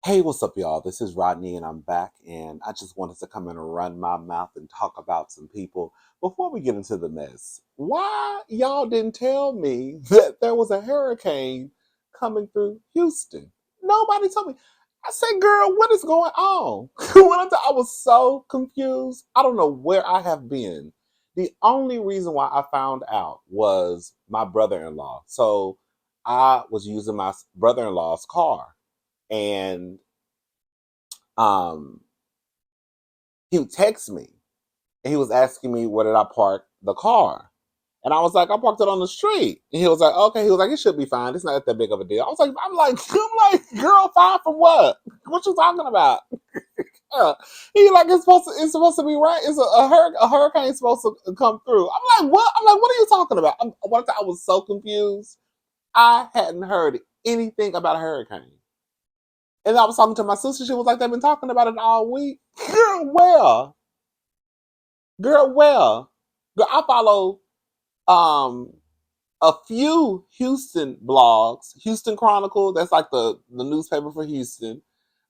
Hey, what's up, y'all? This is Rodney, and I'm back. And I just wanted to come in and run my mouth and talk about some people before we get into the mess. Why y'all didn't tell me that there was a hurricane coming through Houston? Nobody told me. I said, girl, what is going on? I was so confused. I don't know where I have been. The only reason why I found out was my brother in law. So I was using my brother in law's car, and um, he would text me, and he was asking me where did I park the car. And I was like, I parked it on the street. And he was like, okay. He was like, it should be fine. It's not that big of a deal. I was like, I'm like, girl, fine from what? What you talking about? He like, it's supposed to be right. A hurricane supposed to come through. I'm like, what? I'm like, what are you talking about? One time I was so confused. I hadn't heard anything about a hurricane. And I was talking to my sister. She was like, they've been talking about it all week. Girl, well, girl, well, girl, I follow um a few Houston blogs, Houston Chronicle. That's like the newspaper for Houston.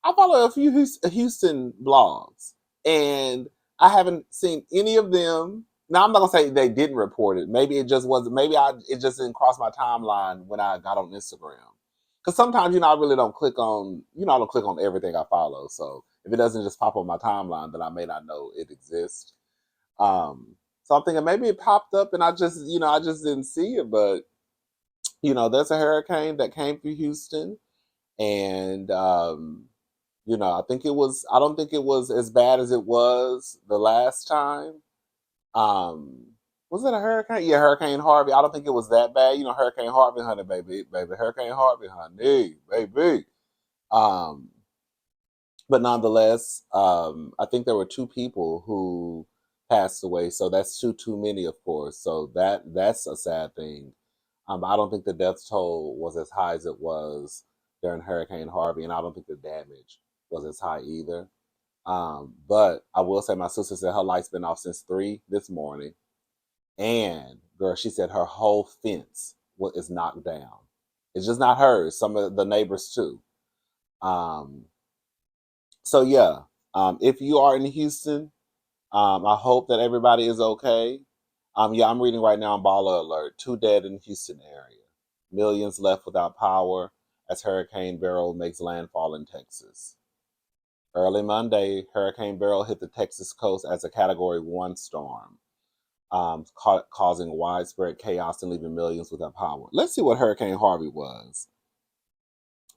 I follow a few Houston blogs, and I haven't seen any of them. Now I'm not gonna say they didn't report it. Maybe it just wasn't. It just didn't cross my timeline when I got on Instagram. Because sometimes I really don't click on I don't click on everything I follow. So if it doesn't just pop on my timeline, then I may not know it exists. So I'm thinking maybe it popped up and I just didn't see it. But there's a hurricane that came through Houston, and I think it was. I don't think it was as bad as it was the last time. Um, was it a hurricane? Yeah, Hurricane Harvey. I don't think it was that bad. Hurricane Harvey, honey, baby, Hurricane Harvey, honey, baby. Um, but nonetheless, I think there were two people who passed away. So that's too many, of course. So that's a sad thing. I don't think the death toll was as high as it was during Hurricane Harvey, and I don't think the damage was as high either. But I will say, my sister said her light's been off since 3 this morning, and girl, she said her whole fence is knocked down. It's just not hers; some of the neighbors too. Um, so yeah, if you are in Houston, I hope that everybody is okay. Yeah, I'm reading right now on Baller Alert. 2 dead in Houston area. Millions left without power as Hurricane Beryl makes landfall in Texas. Early Monday, Hurricane Beryl hit the Texas coast as a Category 1 storm, causing widespread chaos and leaving millions without power. Let's see what Hurricane Harvey was.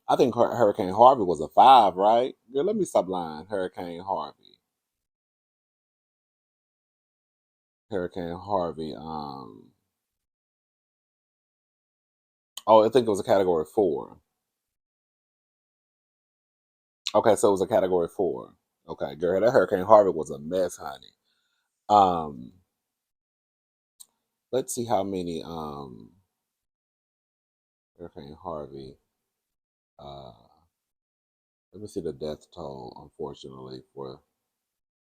I think Hurricane Harvey was a 5, right? Girl, let me stop lying. Hurricane Harvey. Hurricane Harvey. Oh, I think it was a Category 4. Okay, so it was a Category 4. Okay, girl, that Hurricane Harvey was a mess, honey. Um, let's see how many Hurricane Harvey. Uh, let me see the death toll, unfortunately, for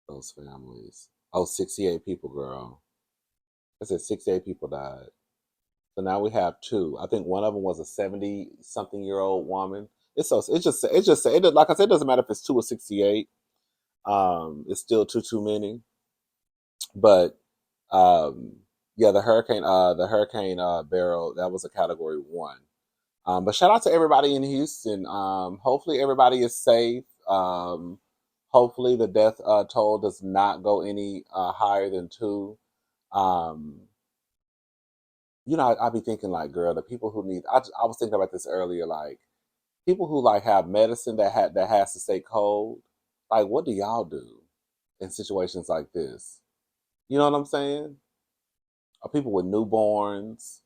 those families. Oh, 68 people, girl. I said 68 people died. So now we have two. I think one of them was a 70-something-year-old woman. Like I said, it doesn't matter if it's 2 or 68. It's still too many. But um, yeah, the hurricane Beryl, that was a Category 1. But shout out to everybody in Houston. Hopefully everybody is safe. Hopefully the death toll does not go any higher than 2. Um, I be thinking like, girl, the people who need. I was thinking about this earlier, like people who like have medicine that has to stay cold. Like, what do y'all do in situations like this? You know what I'm saying? Are people with newborns?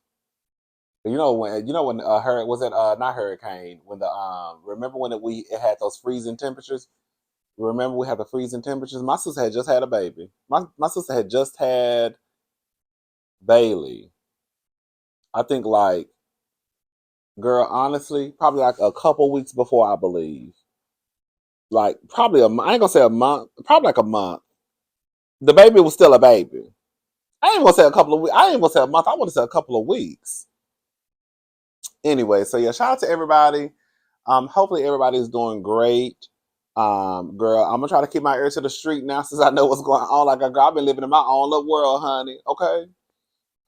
Was it not hurricane when the remember when it had those freezing temperatures? Remember we had the freezing temperatures? My sister had just had a baby. My sister had just had Bailey. I think like, girl, honestly, probably like a couple weeks before, I believe. Like probably I ain't gonna say a month, probably like a month. The baby was still a baby. I ain't gonna say a couple of weeks. I ain't gonna say a month. I want to say a couple of weeks. Anyway, so yeah, shout out to everybody. Hopefully everybody's doing great. Girl, I'm gonna try to keep my ear to the street now since I know what's going on. Like, girl, I've been living in my own little world, honey. Okay.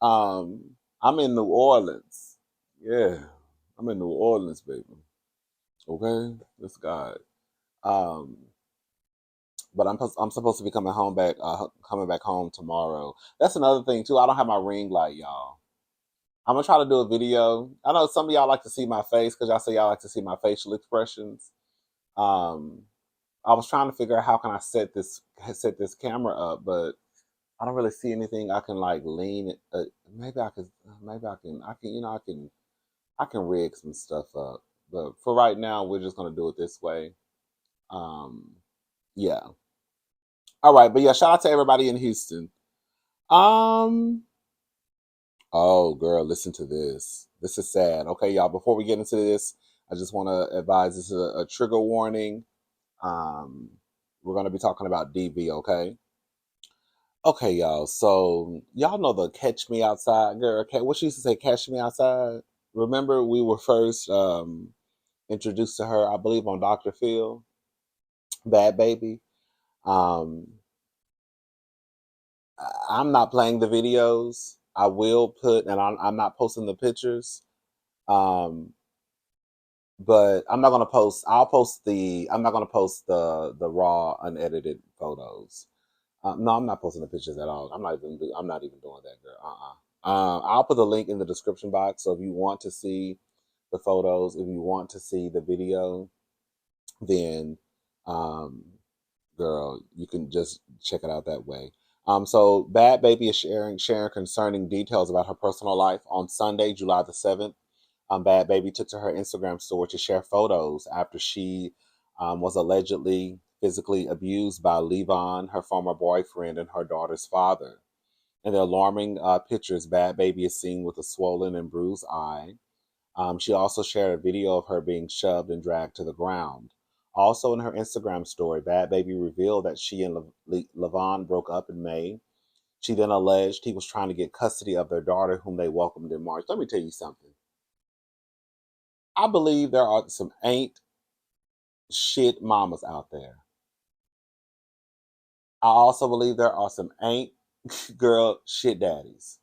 Um, I'm in New Orleans. Yeah, I'm in New Orleans, baby. Okay, that's God. Um, but I'm supposed to be coming back home tomorrow. That's another thing too. I don't have my ring light, y'all. I'm gonna try to do a video. I know some of y'all like to see my face because y'all say y'all like to see my facial expressions. Um, I was trying to figure out how can I set this camera up, but I don't really see anything I can like lean. Maybe I could. Maybe I can. You know, I can rig some stuff up. But for right now, we're just gonna do it this way. Um, yeah. All right, but yeah, shout out to everybody in Houston. Um. Oh, girl, listen to this. This is sad. Okay, y'all. Before we get into this, I just want to advise this is a trigger warning. Um, we're gonna be talking about DV. Okay. Okay, y'all. So y'all know the "Catch Me Outside" girl. Okay, what she used to say, "Catch Me Outside." Remember, we were first introduced to her, I believe, on Dr. Phil, Bhad Bhabie. Um, I'm not playing the videos. I will put, and I'm not posting the pictures. Um, but I'm not gonna post. I'll post the. I'm not gonna post the raw, unedited photos. No, I'm not posting the pictures at all. I'm not even doing that, girl. I'll put the link in the description box. So if you want to see the photos, if you want to see the video, then, um, girl, you can just check it out that way. So Bad Baby is sharing concerning details about her personal life on Sunday, July the 7th. Bad Baby took to her Instagram story to share photos after she was allegedly physically abused by Levon, her former boyfriend, and her daughter's father. In the alarming pictures, Bad Baby is seen with a swollen and bruised eye. She also shared a video of her being shoved and dragged to the ground. Also, in her Instagram story, Bad Baby revealed that she and Levon broke up in May. She then alleged he was trying to get custody of their daughter, whom they welcomed in March. Let me tell you something. I believe there are some ain't shit mamas out there. I also believe there are some ain't girl shit daddies.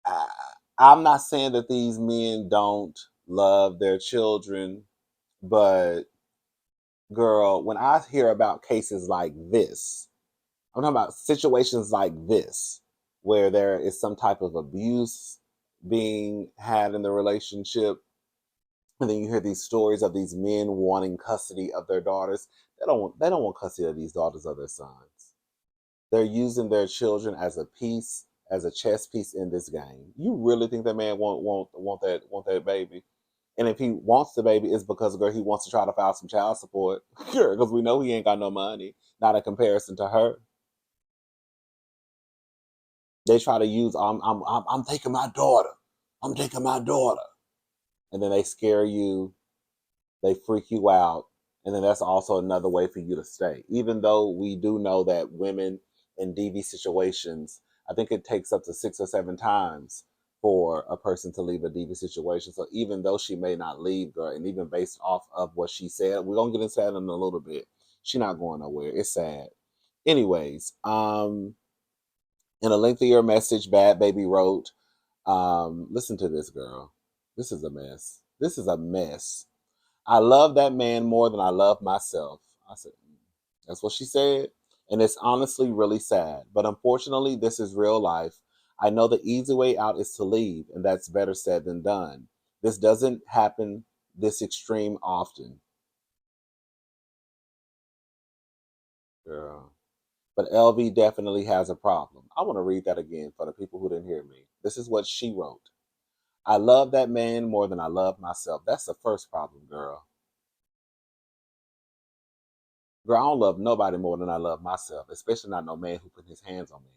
I, I'm not saying that these men don't love their children, but girl, when I hear about cases like this, I'm talking about situations like this, where there is some type of abuse being had in the relationship, and then you hear these stories of these men wanting custody of their daughters. They don't want custody of these daughters or their sons. They're using their children as a piece, as a chess piece in this game. You really think that man want that baby? And if he wants the baby, it's because, girl, he wants to try to file some child support. Sure, because we know he ain't got no money. Not in comparison to her. They try to use I'm taking my daughter. I'm taking my daughter. And then they scare you, they freak you out, and then that's also another way for you to stay. Even though we do know that women in DV situations, I think it takes up to 6 or 7 times for a person to leave a DV situation. So even though she may not leave, girl, and even based off of what she said, we're gonna get into that in a little bit. She's not going nowhere. It's sad. Anyways, in a lengthier message, Bad Baby wrote, listen to this, girl. This is a mess. This is a mess. I love that man more than I love myself. I said, that's what she said. And it's honestly really sad. But unfortunately, this is real life. I know the easy way out is to leave, and that's better said than done. This doesn't happen this extreme often, girl. But LV definitely has a problem. I want to read that again for the people who didn't hear me. This is what she wrote. I love that man more than I love myself. That's the first problem, girl. Girl, I don't love nobody more than I love myself, especially not no man who put his hands on me.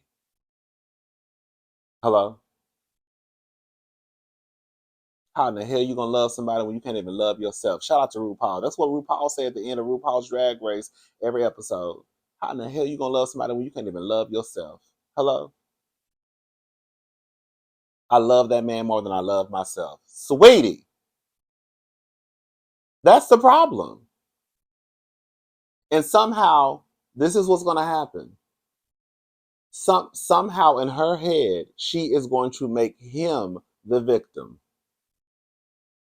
Hello? How in the hell you gonna love somebody when you can't even love yourself? Shout out to RuPaul. That's what RuPaul said at the end of RuPaul's Drag Race every episode. How in the hell you gonna love somebody when you can't even love yourself? Hello? I love that man more than I love myself. Sweetie, That's the problem. And somehow, this is what's going to happen. Somehow in her head, she is going to make him the victim.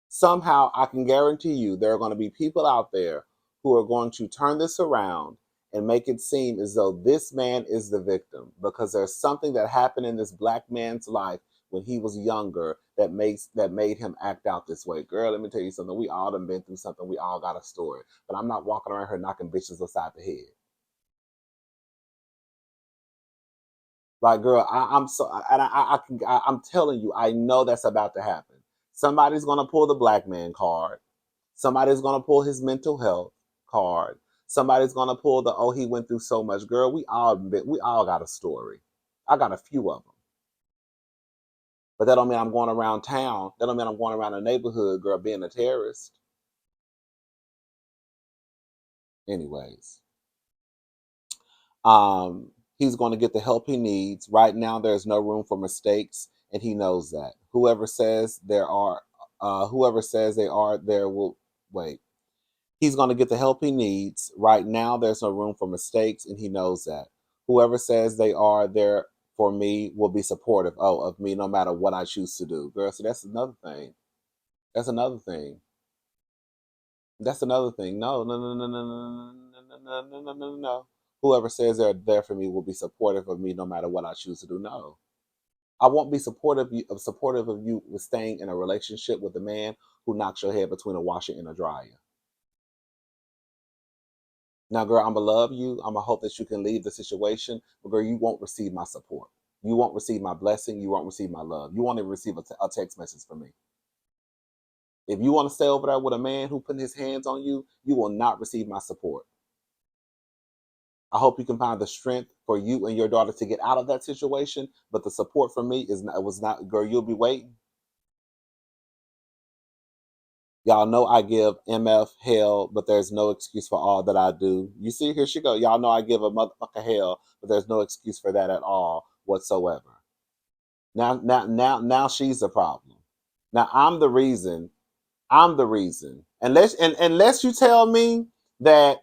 Somehow, I can guarantee you there are going to be people out there who are going to turn this around and make it seem as though this man is the victim because there's something that happened in this black man's life when he was younger that made him act out this way. Girl, let me tell you something. We all done been through something. We all got a story. But I'm not walking around here knocking bitches upside the head. Like, girl, I'm so, and I'm telling you, I know that's about to happen. Somebody's gonna pull the black man card. Somebody's gonna pull his mental health card. Somebody's gonna pull the he went through so much. Girl, we all got a story. I got a few of them, but that don't mean I'm going around town. That don't mean I'm going around the neighborhood, girl, being a terrorist. Anyways, he's going to get the help he needs. Right now, there's no room for mistakes, and he knows that. Whoever says they are, there will wait. He's going to get the help he needs. Right now, there's no room for mistakes, and he knows that. Whoever says they are there for me will be supportive of me no matter what I choose to do. Girl, so that's another thing. That's another thing. That's another thing. No, no, no, no, no, no, no, no, no, no, no, no. Whoever says they're there for me will be supportive of me no matter what I choose to do. No. I won't be supportive of you with staying in a relationship with a man who knocks your head between a washer and a dryer. Now, girl, I'm gonna love you. I'm gonna hope that you can leave the situation, but girl, you won't receive my support. You won't receive my blessing. You won't receive my love. You won't even receive a text message from me. If you want to stay over there with a man who putting his hands on you, you will not receive my support. I hope you can find the strength for you and your daughter to get out of that situation. But the support from me is not, was not, girl. You'll be waiting. Y'all know I give MF hell, but there's no excuse for all that I do. You see, here she go. Y'all know I give a motherfucker hell, but there's no excuse for that at all whatsoever. Now she's the problem. Now I'm the reason. Unless you tell me that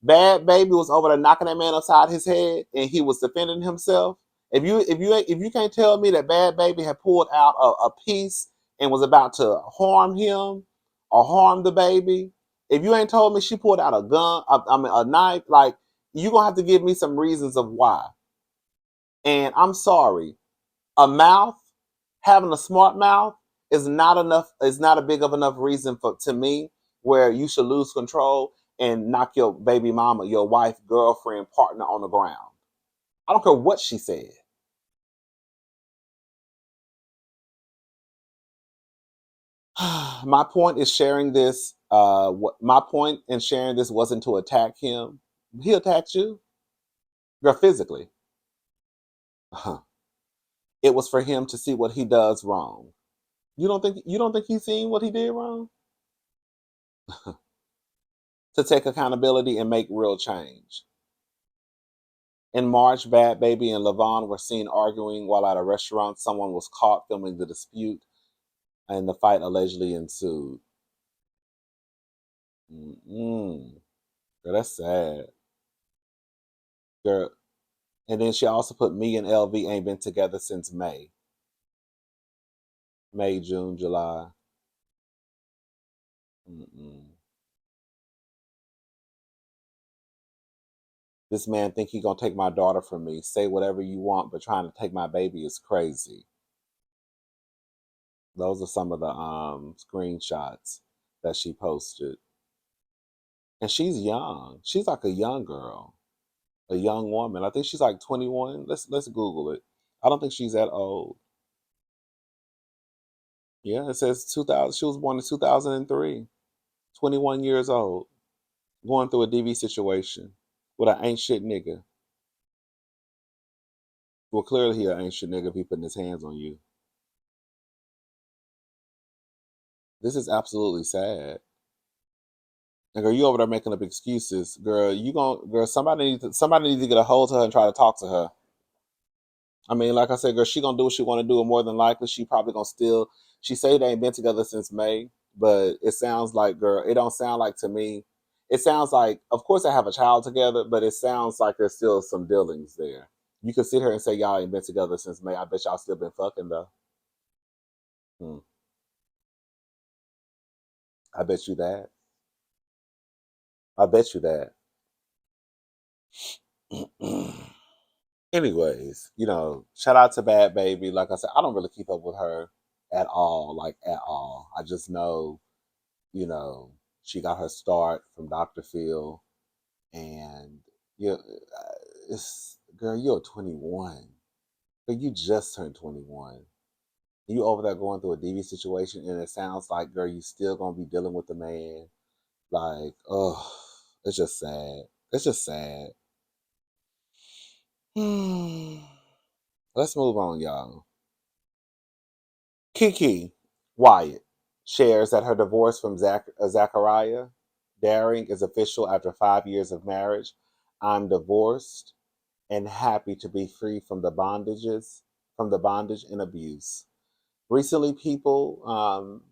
Bad Baby was over there knocking that man upside his head and he was defending himself. If you can't tell me that Bad Baby had pulled out a piece and was about to harm him or harm the baby, if you ain't told me she pulled out a gun, a knife, like you gonna have to give me some reasons of why. And I'm sorry, a mouth, having a smart mouth is not enough, is not a big of enough reason for to me where you should lose control and knock your baby mama, your wife, girlfriend, partner on the ground. I don't care what she said. My point is sharing this. My point in sharing this wasn't to attack him. He attacked you, girl, physically. It was for him to see what he does wrong. You don't think he's seen what he did wrong? To take accountability and make real change. In March, Bad Baby and Levon were seen arguing while at a restaurant. Someone was caught filming the dispute, and the fight allegedly ensued. Mm-mm. Girl, that's sad. Girl. And then she also put me and LV ain't been together since May. May, June, July. Mm-mm. This man think he gonna take my daughter from me. Say whatever you want, but trying to take my baby is crazy. Those are some of the screenshots that she posted. And she's young. She's like a young girl, a young woman. I think she's like 21. Let's Google it. I don't think she's that old. Yeah, it says 2000. She was born in 2003. 21 years old, going through a DV situation with an ain't shit nigga. Well, clearly he an ain't shit nigga if he putting his hands on you. This is absolutely sad. And girl, you over there making up excuses, girl. Girl. Somebody needs to get a hold of her and try to talk to her. I mean, like I said, girl, she gonna do what she want to do, and more than likely, she probably gonna still. She say they ain't been together since May, but it sounds like, girl, it don't sound like to me. It sounds like, of course, they have a child together, but it sounds like there's still some dealings there. You could sit here and say y'all ain't been together since May. I bet y'all still been fucking though. Hmm. I bet you that. I bet you that. Anyways, shout out to Bad Baby. Like I said, I don't really keep up with her at all, like at all. I just know, you know, she got her start from Dr. Phil, and it's girl, you're 21. But you just turned 21. You over there going through a DV situation, and it sounds like, girl, you still gonna be dealing with the man. Like, oh, it's just sad. It's just sad. Let's move on, y'all. Keke Wyatt shares that her divorce from Zachariah Daring is official after 5 years of marriage. I'm divorced and happy to be free from the bondage and abuse. Recently, people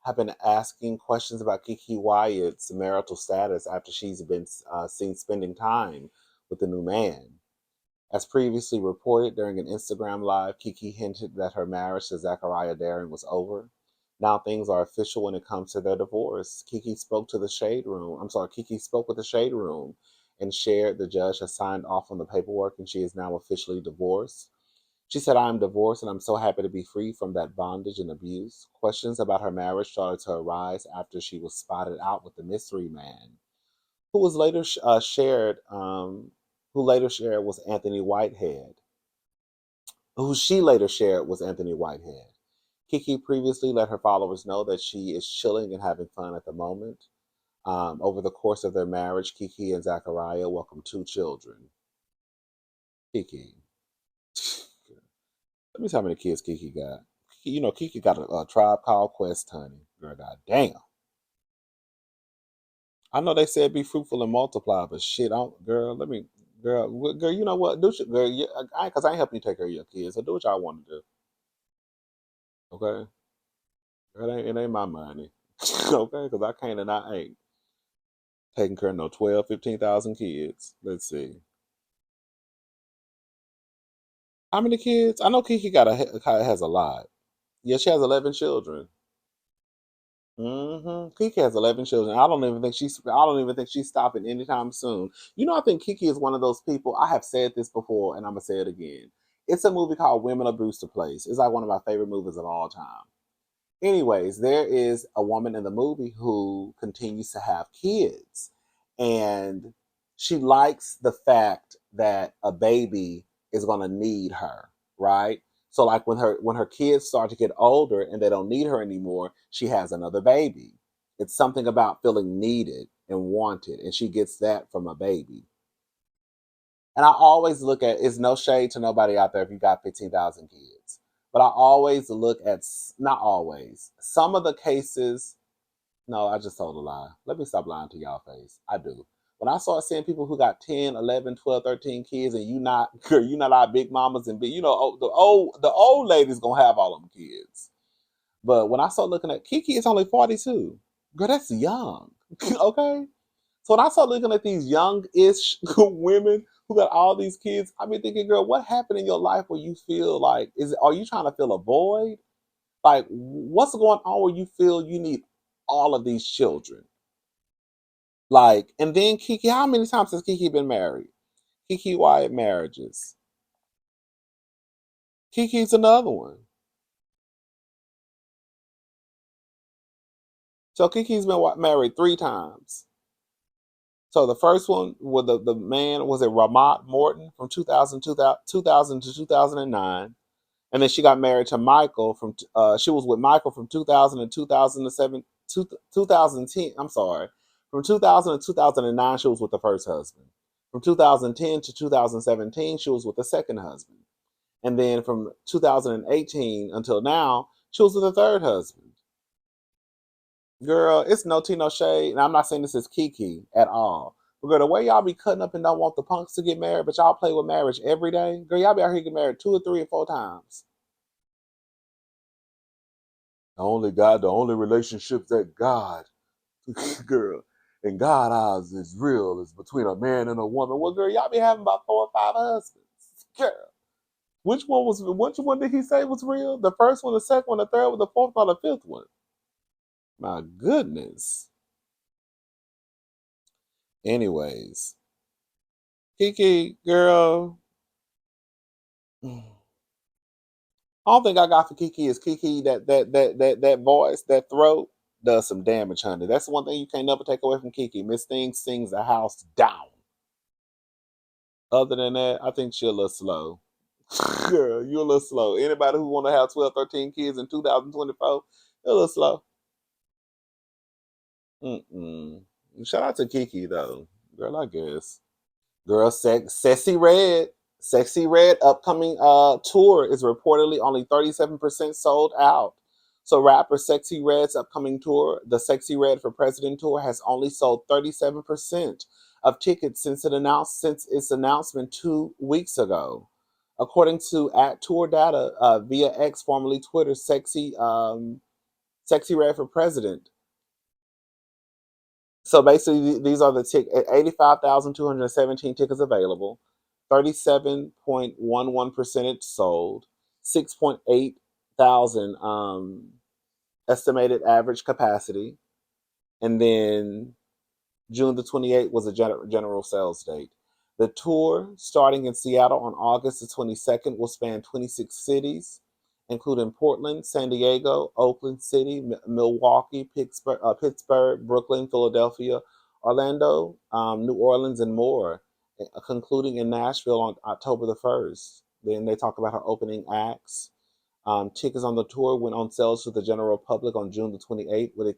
have been asking questions about Keke Wyatt's marital status after she's been seen spending time with the new man. As previously reported during an Instagram live, Keke hinted that her marriage to Zachariah Daring was over. Now things are official when it comes to their divorce. Keke spoke with the Shade Room and shared the judge has signed off on the paperwork and she is now officially divorced. She said, I am divorced and I'm so happy to be free from that bondage and abuse. Questions about her marriage started to arise after she was spotted out with the mystery man, who was later shared, who later shared was Anthony Whitehead, who she later shared was Anthony Whitehead. Keke previously let her followers know that she is chilling and having fun at the moment. Over the course of their marriage, Keke and Zachariah welcomed two children. Keke. Let me see how many kids Keke got. Keke got a tribe called Quest, honey. Girl, god damn. I know they said be fruitful and multiply, but shit, girl, you know what? Girl, because I ain't helping you take care of your kids, so do what y'all want to do, okay? It ain't my money, okay? Because I can't and I ain't taking care of no 12, 15,000 kids. Let's see. How many kids? I know Keke has a lot. Yeah, she has 11 children. Keke has 11 children. I don't even think she's stopping anytime soon. I think Keke is one of those people. I have said this before, and I'm gonna say it again. It's a movie called Women of Brewster Place. It's like one of my favorite movies of all time. Anyways, there is a woman in the movie who continues to have kids, and she likes the fact that a baby is going to need her, right? So like when her kids start to get older and they don't need her anymore, she has another baby. It's something about feeling needed and wanted, and she gets that from a baby. And I always look at, it's no shade to nobody out there if you got 15,000 kids. But I always look at, not always, some of the cases. No, I just told a lie. Let me stop lying to y'all face. I do. When I start seeing people who got 10, 11, 12, 13 kids and you not our big mamas and big, the old ladies going to have all them kids. But when I start looking at Keke, it's only 42. Girl, that's young. Okay? So when I start looking at these young-ish women who got all these kids, I be thinking, girl, what happened in your life where you feel like are you trying to fill a void? Like, what's going on where you feel you need all of these children? Like, and then Keke, how many times has Keke been married? Keke Wyatt marriages. Keke's another one. So Keke's been married 3 times. So the first one with the man was it Ramat Morton from 2000 to 2009. And then she got married to Michael she was with Michael from 2000 and 2007, 2010. I'm sorry. From 2000 to 2009, she was with the first husband. From 2010 to 2017, she was with the second husband. And then from 2018 until now, she was with the third husband. Girl, it's no tea, no shade. And I'm not saying this is Keke at all. But girl, the way y'all be cutting up and don't want the punks to get married, but y'all play with marriage every day. Girl, y'all be out here getting married 2 or 3 or 4 times. the only relationship that God, girl, in God eyes is real is between a man and a woman. Well, girl, y'all be having about 4 or 5 husbands. Girl. Which one did he say was real? The first one, the second one, the third one, the fourth one, the fifth one. My goodness. Anyways, Keke, girl, all thing I got for Keke is Keke that voice, that throat does some damage, honey. That's the one thing you can't never take away from Keke. Miss Thing sings the house down. Other than that, I think she a little slow. Girl, you a little slow. Anybody who want to have 12, 13 kids in 2024, a little slow. Mm-mm. Shout out to Keke though, girl. I guess. Girl, Sexyy Red. Sexyy Red upcoming tour is reportedly only 37% sold out. So rapper Sexyy Red's upcoming tour, the Sexyy Red for President tour, has only sold 37% of tickets since its announcement 2 weeks ago. According to at tour data via X, formerly Twitter, Sexyy Red for President. So basically, these are the 85,217 tickets available. 37.11% sold. 6.8 thousand estimated average capacity, and then June the 28th was a general sales date. The tour, starting in Seattle on August the 22nd, will span 26 cities, including Portland, San Diego, Oakland City, Milwaukee, Pittsburgh, Brooklyn, Philadelphia, Orlando, New Orleans, and more, concluding in Nashville on October the 1st. Then they talk about her opening acts. Tickets on the tour went on sale to the general public on June the 28th, with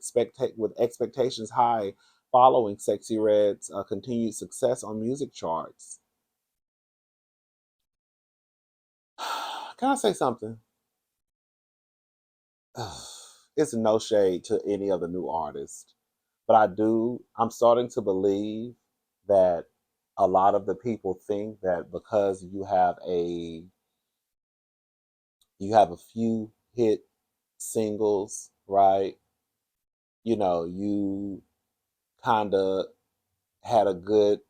expectations high following Sexyy Red's continued success on music charts. Can I say something? It's no shade to any of the new artists, but I'm starting to believe that a lot of the people think that because you have a few hit singles, right? You kind of had a good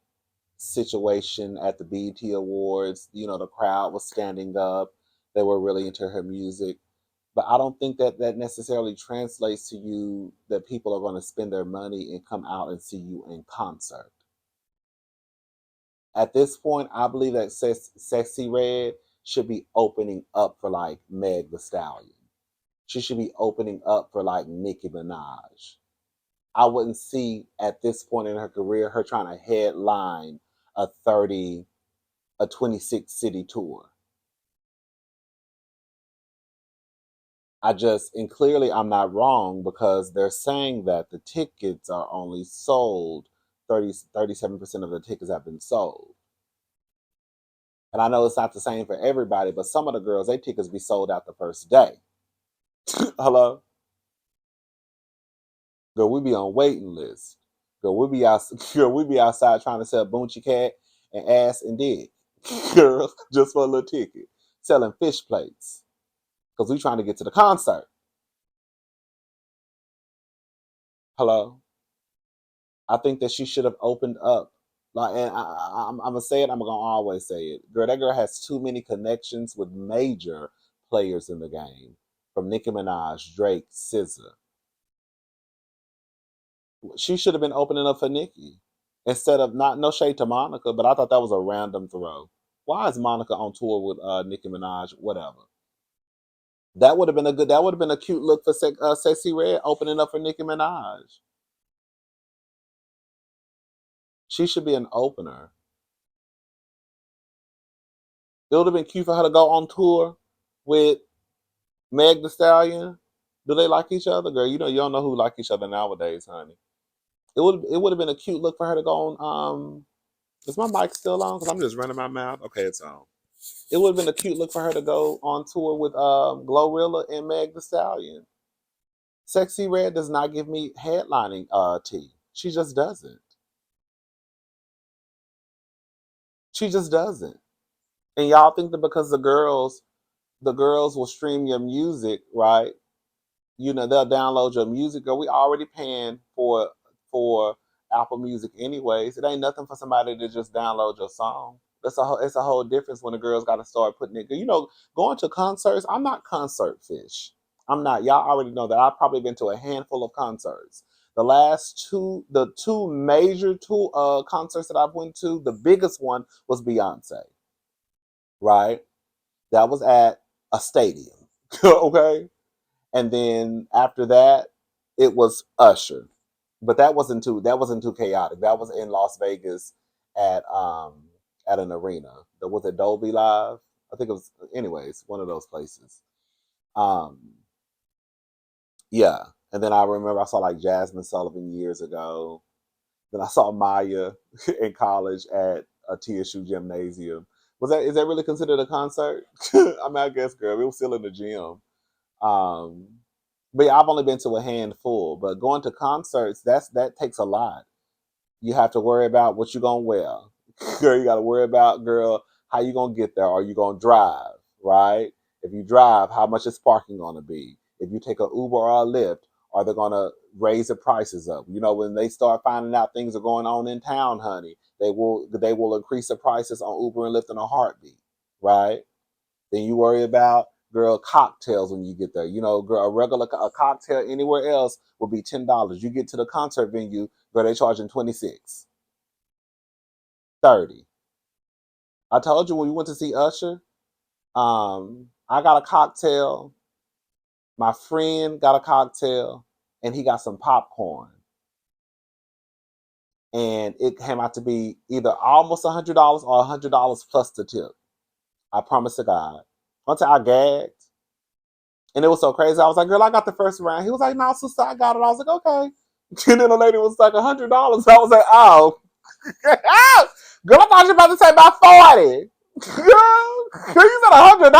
situation at the BET Awards. The crowd was standing up. They were really into her music. But I don't think that that necessarily translates to you that people are going to spend their money and come out and see you in concert. At this point, I believe that Sexyy Red should be opening up for like Meg the Stallion. She should be opening up for like Nicki Minaj. I wouldn't see at this point in her career her trying to headline a 26 city tour. And clearly I'm not wrong because they're saying that the tickets are only sold 37% of the tickets have been sold. And I know it's not the same for everybody, but some of the girls, their tickets be sold out the first day. Hello? Girl, we be on waiting list. Girl, girl, we be outside trying to sell Boonchie Cat and ass and dick. Girl, just for a little ticket. Selling fish plates. Because we trying to get to the concert. Hello? I think that she should have opened up. Like, and I'm gonna say it. I'm gonna always say it. Girl, that girl has too many connections with major players in the game, from Nicki Minaj, Drake, SZA. She should have been opening up for Nicki instead of not. No shade to Monica, but I thought that was a random throw. Why is Monica on tour with Nicki Minaj? Whatever. That would have been a good. That would have been a cute look for Sexyy Red opening up for Nicki Minaj. She should be an opener. It would have been cute for her to go on tour with Meg the Stallion. Do they like each other, girl? You don't know who like each other nowadays, honey. It would have been a cute look for her to go on. Is my mic still on? Because I'm just running my mouth. Okay, it's on. It would have been a cute look for her to go on tour with Glorilla and Meg the Stallion. Sexyy Red does not give me headlining tea. She just doesn't. She just doesn't. And y'all think that because the girls will stream your music, right? They'll download your music, girl. We already paying for Apple Music anyways. It ain't nothing for somebody to just download your song. It's a whole difference when the girls got to start putting it. Going to concerts. I'm not concert fish. I'm not. Y'all already know that. I've probably been to a handful of concerts. The two major concerts that I've went to, the biggest one was Beyonce, right? That was at a stadium, okay? And then after that, it was Usher, but that wasn't too chaotic. That was in Las Vegas at an arena. Was it Dolby Live? I think it was. Anyways, one of those places. Um, yeah. And then I remember I saw like Jasmine Sullivan years ago. Then I saw Maya in college at a TSU gymnasium. Is that really considered a concert? I mean, I guess, girl, it was still in the gym. Um, but yeah, I've only been to a handful. But going to concerts, that takes a lot. You have to worry about what you're gonna wear. Girl, you gotta worry about, girl, how you gonna get there. Are you gonna drive, right? If you drive, how much is parking gonna be? If you take a Uber or a Lyft, are they gonna raise the prices up? When they start finding out things are going on in town, honey, they will increase the prices on Uber and Lyft in a heartbeat, right? Then you worry about, girl, cocktails when you get there. Girl, a cocktail anywhere else will be $10. You get to the concert venue, girl, they charging 26, 30. I told you when we went to see Usher, I got a cocktail, my friend got a cocktail, and he got some popcorn. And it came out to be either almost $100 or $100 plus the tip. I promise to God. Once I gagged, and it was so crazy. I was like, girl, I got the first round. He was like, no, sister, I got it. I was like, okay. And then the lady was like, $100. I was like, oh. Girl, I thought you were about to say about 40. Girl, you said $100.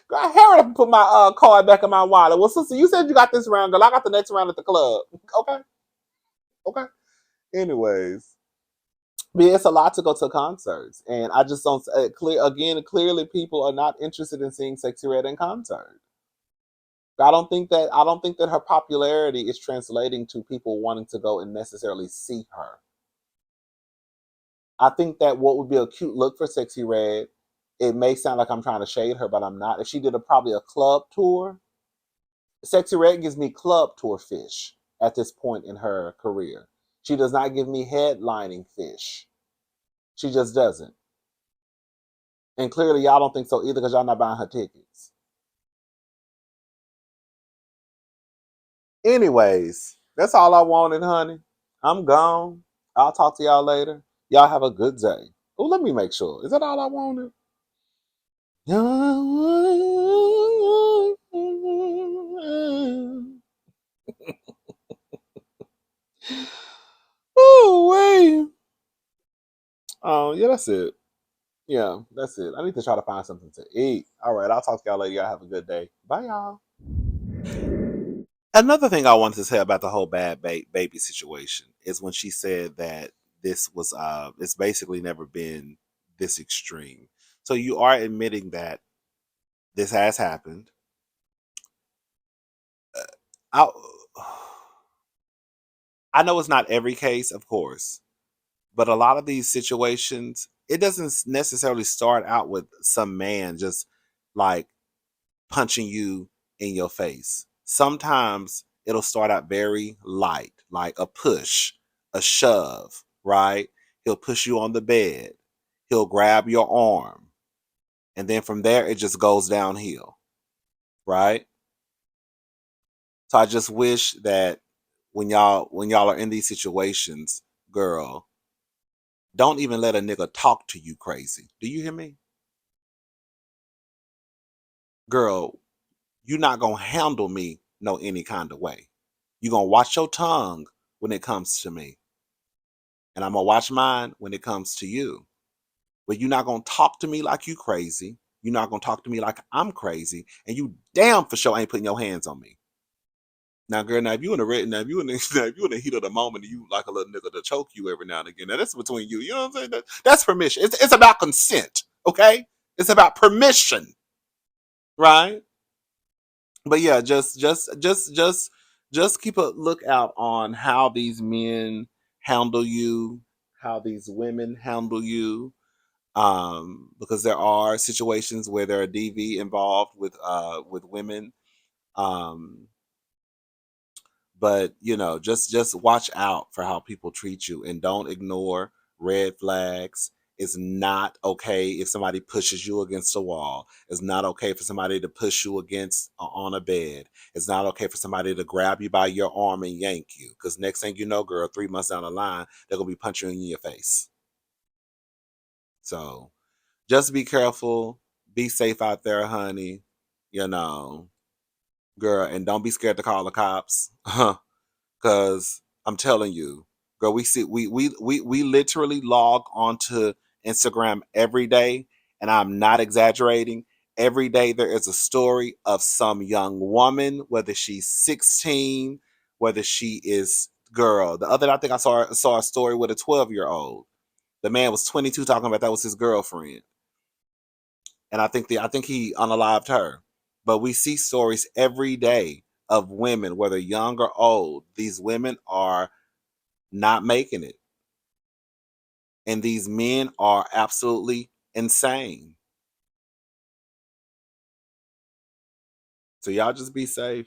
Girl, I hurry up and put my card back in my wallet. Well, sister, you said you got this round, girl. I got the next round at the club. Okay. Okay. Anyways. But yeah, it's a lot to go to concerts. And I just don't clearly people are not interested in seeing Sexyy Red in concert. I don't think that her popularity is translating to people wanting to go and necessarily see her. I think that what would be a cute look for Sexyy Red, it may sound like I'm trying to shade her, but I'm not. If she did probably a club tour, Sexyy Red gives me club tour fish at this point in her career. She does not give me headlining fish. She just doesn't. And clearly y'all don't think so either because y'all not buying her tickets. Anyways, that's all I wanted, honey. I'm gone. I'll talk to y'all later. Y'all have a good day. Oh, let me make sure. Is that all I wanted? Oh, wait. Oh, yeah, that's it. Yeah, that's it. I need to try to find something to eat. All right, I'll talk to y'all later. Y'all have a good day. Bye, y'all. Another thing I wanted to say about the whole baby situation is when she said that it's basically never been this extreme. So you are admitting that this has happened. I I know it's not every case, of course, but a lot of these situations, it doesn't necessarily start out with some man just like punching you in your face. Sometimes it'll start out very light, like a push, a shove, right? He'll push you on the bed. He'll grab your arm. And then from there, it just goes downhill, right? So I just wish that when y'all are in these situations, girl, don't even let a nigga talk to you crazy. Do you hear me? Girl, you're not gonna handle me no any kind of way. You're gonna watch your tongue when it comes to me. And I'm gonna watch mine when it comes to you. But you're not gonna talk to me like you crazy. You're not gonna talk to me like I'm crazy. And you damn for sure ain't putting your hands on me. Now, girl, now if you in the red, now if you in the if you in the heat of the moment, and you like a little nigga to choke you every now and again. Now that's between you. You know what I'm saying? That's permission. It's about consent. Okay? It's about permission. right? But yeah, just keep a lookout on how these men handle you, how these women handle you, because there are situations where there are DV involved with women. Um, but just watch out for how people treat you, and don't ignore red flags. It's not okay if somebody pushes you against a wall. It's not okay for somebody to push you against on a bed. It's not okay for somebody to grab you by your arm and yank you, because next thing you know, girl, 3 months down the line, they're gonna be punching you in your face. So just be careful, be safe out there, honey. you know Girl, and don't be scared to call the cops. Cause I'm telling you, girl, we literally log onto Instagram every day, and I'm not exaggerating. Every day there is a story of some young woman, whether she's 16, whether she is, girl. The other day, I think I saw a story with a 12-year-old. The man was 22, talking about that was his girlfriend, and I think he unalived her. But we see stories every day of women, whether young or old. These women are not making it. And these men are absolutely insane. So y'all just be safe.